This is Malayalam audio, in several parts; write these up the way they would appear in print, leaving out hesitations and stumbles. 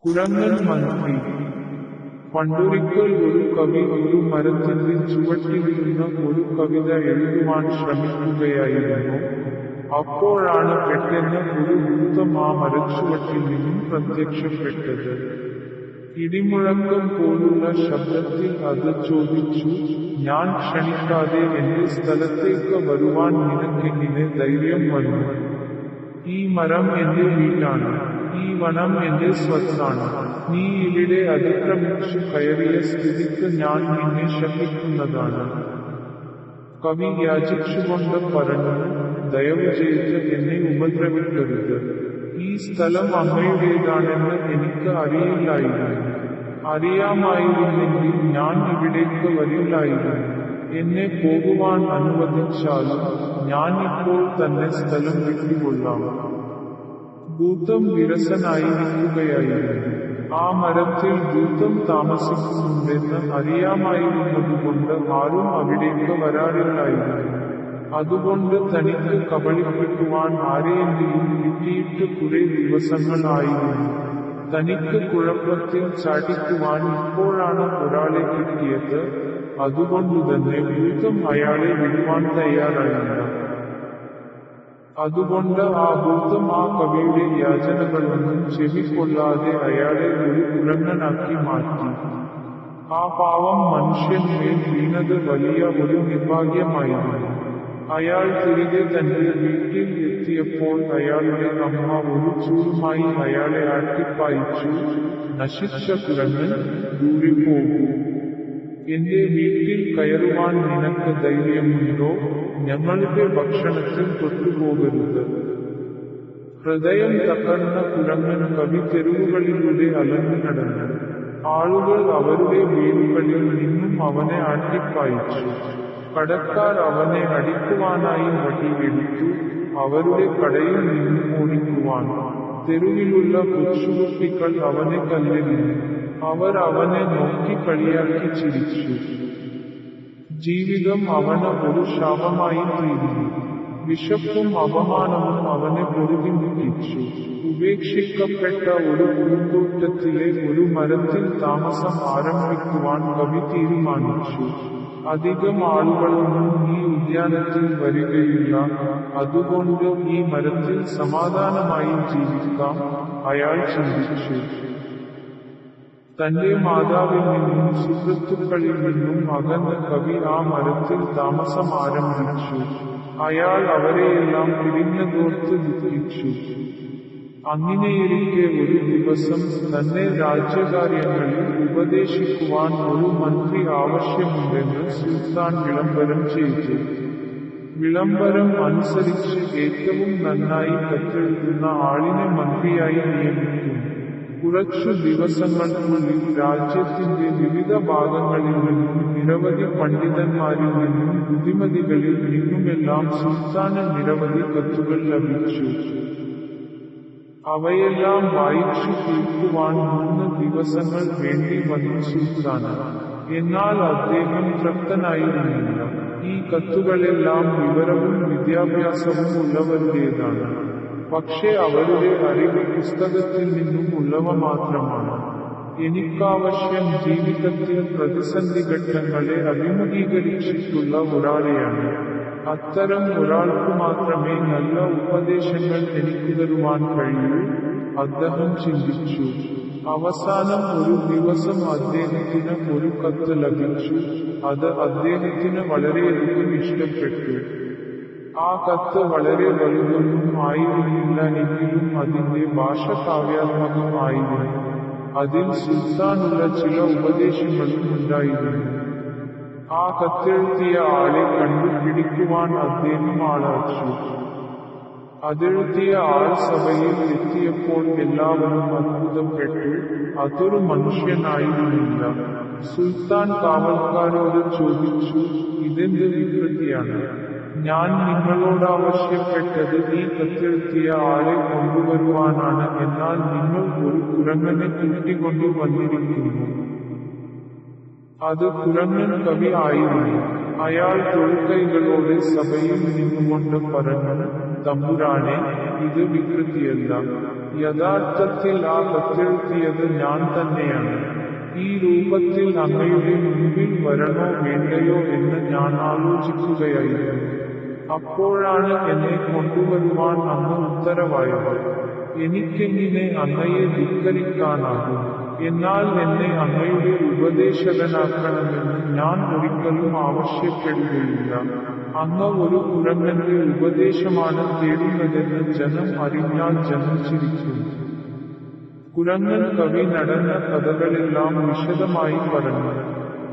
കുരങ്ങൻ മന്ത്രി. പണ്ടൊരിക്കൽ ഒരു കവി ഒരു മരത്തിന്റെ ചുവട്ടിലിരുന്ന് ഒരു കവിത എഴുതുവാൻ ശ്രമിക്കുകയായിരുന്നു. അപ്പോഴാണ് പെട്ടെന്ന് ഒരു ഭൂതം ആ മരച്ചുവട്ടിൽ നിന്നും പ്രത്യക്ഷപ്പെട്ടത്. ഇടിമുഴക്കം പോലുള്ള ശബ്ദത്തിൽ അത് ചോദിച്ചു, "ഞാൻ ക്ഷണിക്കാതെ എന്റെ സ്ഥലത്തേക്ക് വരുവാൻ നിനക്കെങ്ങനെ ധൈര്യം വന്നു? ഈ മരം എന്റെ വീടാണ്, ഈ വനം എന്റെ സ്വത്താണ്. നീ ഇവിടെ അതിക്രമിച്ചു കയറിയ സ്ഥിതിക്ക് ഞാൻ നിന്നെ ശപിക്കുന്നതാണ്." കവി യാചിച്ചുകൊണ്ട് പറഞ്ഞു, "ദയവ് ചെയ്ത് എന്നെ ഉപദ്രവിക്കരുത്. ഈ സ്ഥലം അങ്ങയുടേതാണെന്ന് എനിക്ക് അറിയില്ലായിരുന്നു. അറിയാമായിരുന്നെങ്കിൽ ഞാൻ ഇവിടേക്ക് വരില്ലായിരുന്നു. എന്നെ പോകുവാൻ അനുവദിച്ചാലും ഞാൻ ഇപ്പോൾ തന്നെ സ്ഥലം വിട്ടുകൊള്ളാം." ഭൂതം വിരസനായിരിക്കുകയായിരുന്നു. ആ മരത്തിൽ ഭൂതം താമസിക്കുന്നുണ്ടെന്ന് അറിയാമായിരുന്നതുകൊണ്ട് ആരും അവിടേക്ക് വരാറില്ലായിരുന്നു. അതുകൊണ്ട് തനിക്ക് കബളിപ്പിക്കുവാൻ ആരെയെങ്കിലും കിട്ടിയിട്ട് കുറെ ദിവസങ്ങളായിരുന്നു. തനിക്ക് കുഴപ്പത്തിൽ ചാടിക്കുവാൻ ഇപ്പോഴാണ് ഒരാളെ കിട്ടിയത്. അതുകൊണ്ടുതന്നെ ഭൂതം അയാളെ വിടുവാൻ തയ്യാറായില്ല. അതുകൊണ്ട് ആ ഭൂതം ആ കവിയുടെ യാചനകളൊന്നും ചെവിക്കൊള്ളാതെ അയാളെ ഒരു കുരങ്ങനാക്കി മാറ്റി. ആ പാവം മനുഷ്യന്മേൽ വീണത് വലിയ ഒരു നിർഭാഗ്യമായിരുന്നു. അയാൾ തിരികെ തന്റെ വീട്ടിൽ എത്തിയപ്പോൾ അയാളുടെ അമ്മ ഒരു ചൂലുമായി അയാളെ ആട്ടിപ്പായിച്ചു. "നശിച്ച കുരങ്ങൻ, ദൂരെ പോകൂ. എന്റെ വീട്ടിൽ കയറുവാൻ നിനക്ക് ധൈര്യമുണ്ടോ? ഞങ്ങളുടെ ഭക്ഷണത്തിൽ തൊട്ടുപോകരുത്." ഹൃദയം തകർന്ന കുരങ്ങൻ കവി തെരുവുകളിലൂടെ അലഞ്ഞു നടന്നു. ആളുകൾ അവരുടെ വീടുകളിൽ നിന്നും അവനെ ആട്ടിപ്പായിച്ചു. കടക്കാർ അവനെ അടിക്കുവാനായി വടി എടുത്തു, അവരുടെ കടയിൽ നിന്നും ഓടിക്കുവാൻ. തെരുവിലുള്ള കൊച്ചുകുട്ടികൾ അവനെ കല്ലെറിഞ്ഞു. അവർ അവനെ നോക്കി കളിയാക്കി ചിരിച്ചു. ജീവിതം അവന് ഒരു ശാപമായി തീർന്നു. വിശപ്പും അപമാനവും അവനെ പൊറുതിമുട്ടിച്ചു. ഉപേക്ഷിക്കപ്പെട്ട ഒരു പൂന്തോട്ടത്തിലെ ഒരു മരത്തിൽ താമസം ആരംഭിക്കുവാൻ കവി തീരുമാനിച്ചു. അധികം ആളുകളൊന്നും ഈ ഉദ്യാനത്തിൽ വരികയില്ല, അതുകൊണ്ട് ഈ മരത്തിൽ സമാധാനമായി ജീവിക്കാം, അയാൾ ചിന്തിച്ചു. തന്റെ മാതാവിൽ നിന്നും സുഹൃത്തുക്കളിൽ നിന്നും അകന്ന് കവി ആ മരത്തിൽ താമസം ആരംഭിച്ചു. അയാൾ അവരെയെല്ലാം പിരിഞ്ഞതോർത്ത് ദുഃഖിച്ചു. അങ്ങനെയിരിക്കെ ഒരു ദിവസം തന്നെ രാജ്യകാര്യങ്ങളിൽ ഉപദേശിക്കുവാൻ ഒരു മന്ത്രി ആവശ്യമുണ്ടെന്ന് സുൽത്താൻ വിളംബരം ചെയ്തു. വിളംബരം അനുസരിച്ച് ഏറ്റവും നന്നായി കത്തെഴുതുന്ന ആളിനെ മന്ത്രിയായി നിയമിക്കും. കുറച്ചു ദിവസങ്ങൾക്കുള്ളിൽ രാജ്യത്തിന്റെ വിവിധ ഭാഗങ്ങളിൽ നിന്നും നിരവധി പണ്ഡിതന്മാരിൽ നിന്നും ബുദ്ധിമതികളിൽ നിന്നുമെല്ലാം സുൽത്താന് നിരവധി കത്തുകൾ ലഭിച്ചു. അവയെല്ലാം വായിച്ചു തീർക്കുവാൻ 3 ദിവസങ്ങൾ വേണ്ടി വന്നു സുൽത്താന്. എന്നാൽ അദ്ദേഹം തൃപ്തനായിരുന്നില്ല. ഈ കത്തുകളെല്ലാം വിവരവും വിദ്യാഭ്യാസവും ഉള്ളവരുടേതാണ്. പക്ഷേ അവരുടെ അറിവ് പുസ്തകത്തിൽ നിന്നും ഉള്ളവ മാത്രമാണ്. എനിക്കാവശ്യം ജീവിതത്തിൽ പ്രതിസന്ധിഘട്ടങ്ങളെ അഭിമുഖീകരിച്ചിട്ടുള്ള ഒരാളെയാണ്. അത്തരം ഒരാൾക്ക് മാത്രമേ നല്ല ഉപദേശങ്ങൾ എനിക്ക് തരുവാൻ കഴിയൂ, അദ്ദേഹം ചിന്തിച്ചു. അവസാനം ഒരു ദിവസം അദ്ദേഹത്തിന് ഒരു കത്ത് ലഭിച്ചു. അത് അദ്ദേഹത്തിന് വളരെയധികം ഇഷ്ടപ്പെട്ടു. ആ കത്ത് വളരെ വലുതൊന്നും ആയിരുന്നില്ല, എങ്കിലും അതിന്റെ ഭാഷ കാവ്യാത്മകമായിരുന്നു. അതിൽ സുൽത്താനുള്ള ചില ഉപദേശങ്ങളും ഉണ്ടായിരുന്നു. ആ കത്തെഴുതിയ ആളെ കണ്ടുപിടിക്കുവാൻ അദ്ദേഹം ആളയച്ചു. അതെഴുതിയ ആൾ സഭയിൽ എത്തിയപ്പോൾ എല്ലാവരും അത്ഭുതപ്പെട്ടു. അതൊരു മനുഷ്യനായിരുന്നില്ല. സുൽത്താൻ കാവൽക്കാരോട് ചോദിച്ചു, "ഇതെന്ത് വികൃതിയാണ്? ഞാൻ നിങ്ങളോടാവശ്യപ്പെട്ടത് ഈ കത്തെഴുതിയ ആളെ കൊണ്ടുവരുവാനാണ്, എന്നാൽ നിങ്ങൾ ഒരു കുരങ്ങനെ കൂട്ടിക്കൊണ്ടു വന്നിരിക്കുന്നു." അത് കുരങ്ങൻ കവി ആയിരുന്നു. അയാൾ തൊഴുകൈകളോടെ സഭയിൽ നിന്നുകൊണ്ട് പറഞ്ഞു, തമ്പുരാനെ, ഇത് വികൃതിയല്ല. യഥാർത്ഥത്തിൽ ആ കത്തെഴുതിയത് ഞാൻ തന്നെയാണ്. ഈ രൂപത്തിൽ അങ്ങയുടെ മുൻപിൽ വരണോ വേണ്ടയോ എന്ന് ഞാൻ ആലോചിക്കുകയായിരുന്നു. അപ്പോഴാണ് എന്നെ കൊണ്ടുവരുവാൻ അങ്ങ് ഉത്തരവായത്. എനിക്കെങ്ങനെ അങ്ങയെ ധിക്കരിക്കാനാകും? എന്നാൽ എന്നെ അങ്ങയുടെ ഉപദേശകനാക്കണമെന്ന് ഞാൻ ഒരിക്കലും ആവശ്യപ്പെടുകയില്ല. അങ്ങ് ഒരു കുരങ്ങന്റെ ഉപദേശമാണ് തേടുന്നതെന്ന് ജനം അറിഞ്ഞാൽ ജനം ചിരിക്കും. കുരങ്ങൻ കവി നടന്ന കഥകളെല്ലാം വിശദമായി പറഞ്ഞു.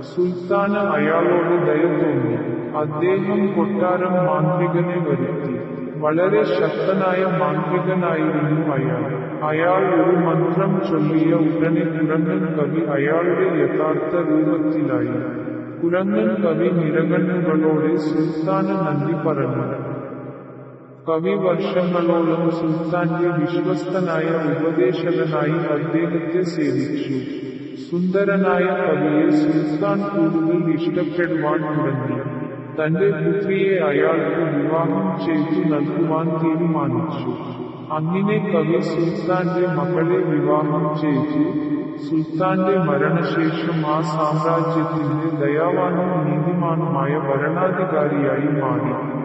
സുൽത്താന് അയാളോട് ദയ തോന്നി. അദ്ദേഹം കൊട്ടാരം മാന്ത്രികനെ വരുത്തി. വളരെ ശക്തനായ മാന്ത്രികനായിരുന്നു അയാൾ. അയാൾ ഒരു മന്ത്രം ചൊല്ലിയ ഉടനെ കുരങ്ങൻ കവി അയാളുടെ യഥാർത്ഥ രൂപത്തിലായി. കുരങ്ങൻ കവി നിറകണ്ണുകളോടെ സുൽത്താന് നന്ദി പറഞ്ഞു. കവി വർഷങ്ങളോളം സുൽത്താന്റെ വിശ്വസ്തനായ ഉപദേശകനായി അദ്ദേഹത്തെ സേവിച്ചു. സുന്ദരനായ കവിയെ സുൽത്താൻ കൂടുതൽ ഇഷ്ടപ്പെടുവാൻ തുടങ്ങി. തന്റെ പുത്രിയെ അയാൾക്ക് വിവാഹം ചെയ്തു നൽകുവാൻ തീരുമാനിച്ചു. അങ്ങനെ കവി സുൽത്താന്റെ മകളെ വിവാഹം ചെയ്തു. സുൽത്താന്റെ മരണശേഷം ആ സാമ്രാജ്യത്തിന്റെ ദയാവാനും നീതിമാനുമായ ഭരണാധികാരിയായി മാറി.